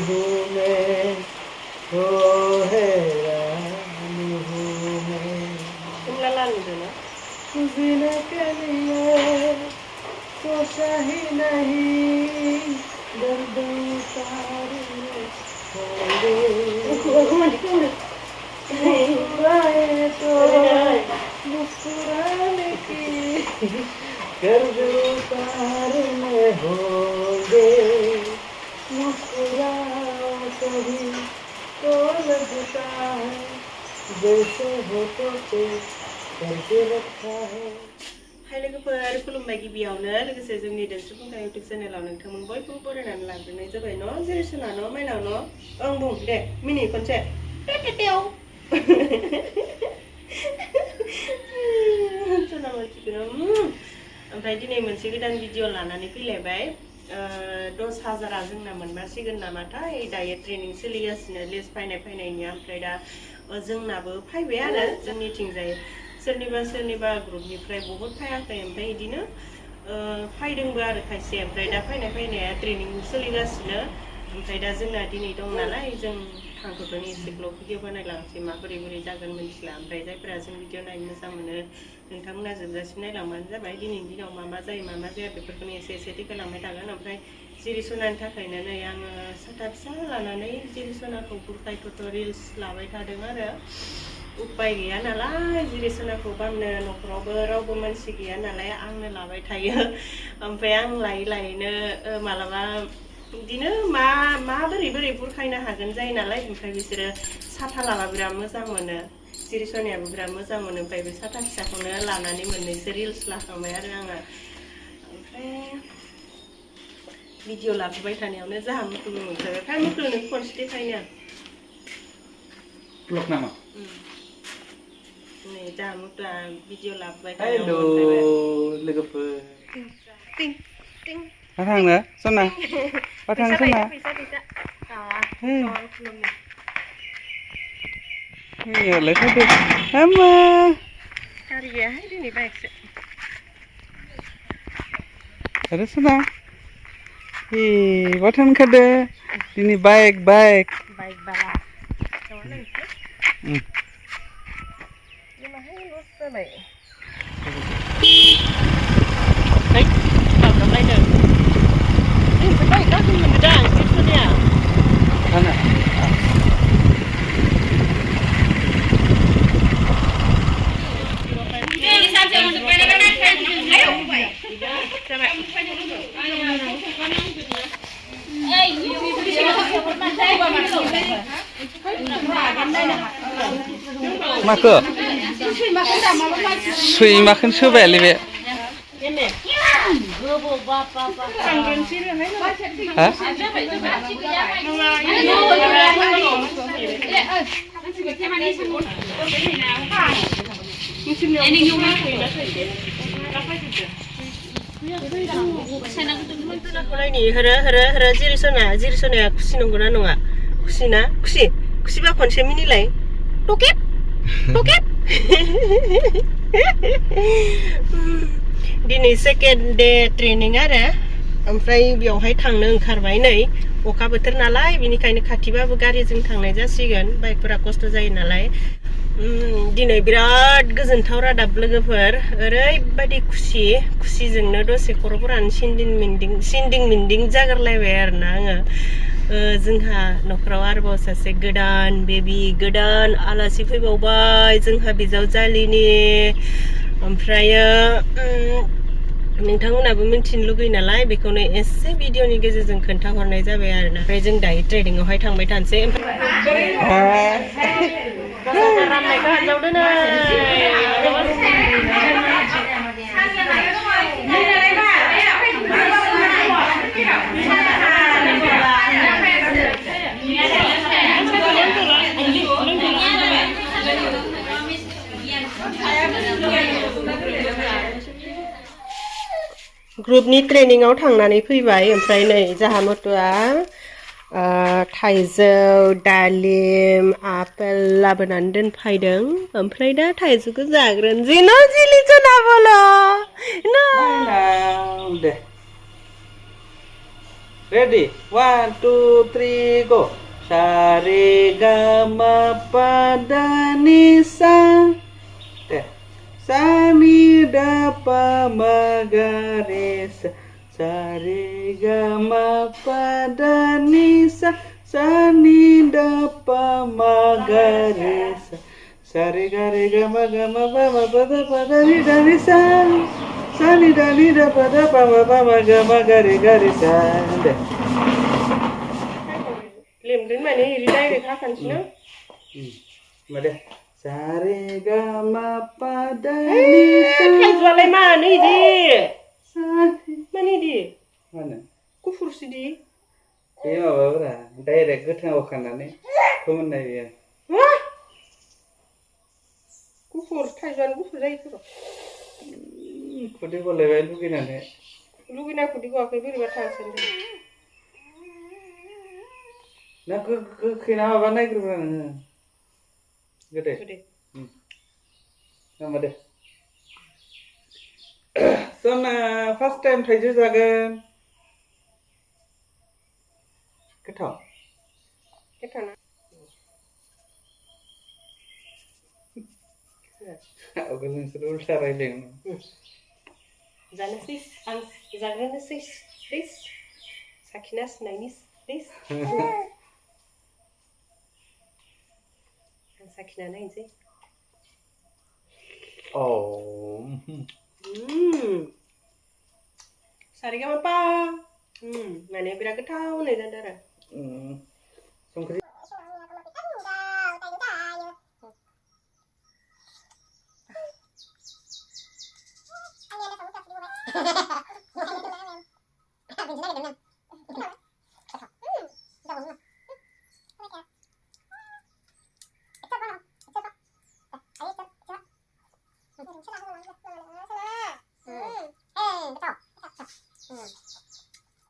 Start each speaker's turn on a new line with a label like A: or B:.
A: हूँ मैं, ओ हैरान हूँ मैं। तुम लला नहीं देना बिना के लिए सोचा ही नहीं दर्द उतारने होंगे मुस्कुराए तो मुस्कुराने की दर्द उतारने होंगे मुस्कुराओ कभी तो लगता है जैसे होठों पे करके रखा है। हाय लोगोफोर खुलुमबाय गिबियावनो लोगोसे जोंनि देमसि फुंखा इउटुब चेनेलाव नोंथांमोन बयबो बरायनानै लाग्रोनाय जाबाय न' जेरैसोना न' माइनाव न' ओं बुं दे मिनि खनसे टेटेटेव सना मानसिखौनो ओमफ्राय दिनै मोनसे गोदान भिडिअ लानानै फैलायबाय 10,000 जोंना मोनमारसिगोन नामाथाय दायो ट्रेनिं सोलिगासिनो लिस्ट फैनायनिया ओमफ्राय दा जोंनाबो फैबाय आरो जोंनिथिंजाय सोरनिबा ग्रुपनिफ्राय बहुद फैयाखै ओमफ्राय बिदिनो फैदोंबो आरो खायसे ओमफ्राय दा फैनाया ट्रेनिं सोलिगासिनो ओमफ्राय दा जोंना दिनै दं नालाय जों थांथ'दों एसेल' भिडिअ बानायलांसै बोरै जागोन मिथिला ओमफ्राय जायफोरा जों भिडिअ नायनो मोजां मोनो नोंथांमोना जोबजासिम नायलांबानो जाबाय दिनैनि दिनाव मा जायो मा जाया बेफोरखौनो एसे देखायलांबाय थागोन ओमफ्राय जिरिसनानि थाखायनो नै आङो साथा फिसा लानानै जिरिसनाखौ बुरखाय थथ' रिल्स लाबाय थादों आरो उपाय गैया नालाय जिरिसनाखौ बामनो न'खरावबो रावबो मानसि गैया नालाय आंनो लाबाय थायो ओमफ्राय आं लायैनो मालाबा बिदिनो बोरै बुरखायनो हागोन जायो नालाय ओमफ्राय बिसोरो साथा लाबा बिराद मोजां मोनो जिरिसनायाबो बिराद मोजां मोनो ओमफ्राय बे साथा फिसाखौनो लानानै मोननैसो रिल्स लाखांबाय आरो आङो ओमफ्राय भिडिअ लाबोबाय थानायावनो जाहा मुखुबो मोनखाबाय फाय मुखुबनो खनसे देखायनो
B: ब्लग नामा
A: नै जाहा मुखुबा भिडिअ लाबोबाय
B: हेलौ लोगोफोर
A: टिं टिं
B: मा थांनो सना मा थांनो सना
A: फैसा
B: यालाय फैदो हामा
A: गारि गैयाहाय दिनै बाइकसो
B: आरो सना बहा थांनो ओंखारदो दिनै बाइक बाला
A: माहाय लस जाबाय
B: माखो सैमाखौनो सोबायलै बे
A: जिरिसनाया खुसि नंगौना नङा खुसिबा खनसे मिनिलाय टकेट दिनै सेकेन्ड डे ट्रेनिं आरो ओमफ्राय बेयावहाय थांनो ओंखारबाय नै अखा बोथोर नालाय बिनिखायनो खाथिबाबो गारिजों थांनाय जासिगोन बाइकफोरा खस्थ' जायो नालाय दिनै बिराद गोजोनथाव रादाब लोगोफोर ओरैबायदि खुसिजोंनो दसे खर'फोरानो सिन्दिं मिन्दिं जागारलायबाय आरोना आङो जोंहा न'खराव आरोबाव सासे गोदान बेबि गोदान आलासि फैबावबाय जोंहा बिजावजालिनि ओमफ्रायो नोंथांमोनाबो मिन्थिनो लुगैयो नालाय बेखौनो एसे भिडिअनि गेजेरजों खोन्थाहरनाय जाबाय आरोना ओमफ्राय जों दायो ट्रेनिंआवहाय थांबाय थानोसै राननायखौ हानजावदो नै ग्रुपनि ट्रेनिंआव थांनानै फैबाय ओमफ्राय नै जाहा मथ'आ थाइजौ दालिम आपेल लाबोनानै दोनफैदों ओमफ्राय दा थाइजौखौ जाग्रोनोसै न' जिलिसना बोलो दे
B: Ready? 1, 2, 3, go. Sa re ga ma pa da ni sa. Deh. Sa ni da pa ma ga re sa. Sa re ga ma pa da ni sa. Sa ni da pa ma ga re sa. Sa re ga ma pa da ni da ni sa. Sa ni da pa ma ga re sa. Deh.
A: Lemrin mana iri direct akan sih no?
B: Mana? Sa re ga ma pa da ni sa.
A: Kai jualai mana ini?
B: Sa
A: Mana ini?
B: mana?
A: Kufur sih di.
B: Iya apa? Direct gothang akanane fomonnai biyo.
A: Wah! Kufur, Thailand kufur जायो kuro.
B: Kode boleh luginane.
A: Lugina aku di gua ke biri batang sendiri.
B: Nah kena apa naik rumah? Gede.
A: Gede.
B: Nama deh. So first time Thailand jagan. Ketau.
A: Kita na.
B: Aku kan suruh ulta raileng.
A: Zana sis, ang zana sis, Sakinas nainis, sis. Ang Sakina nain sih.
B: Oh.
A: Sarigama apa? Mana birak ketau nih dandara.
B: Sungkri.
C: Hahaha.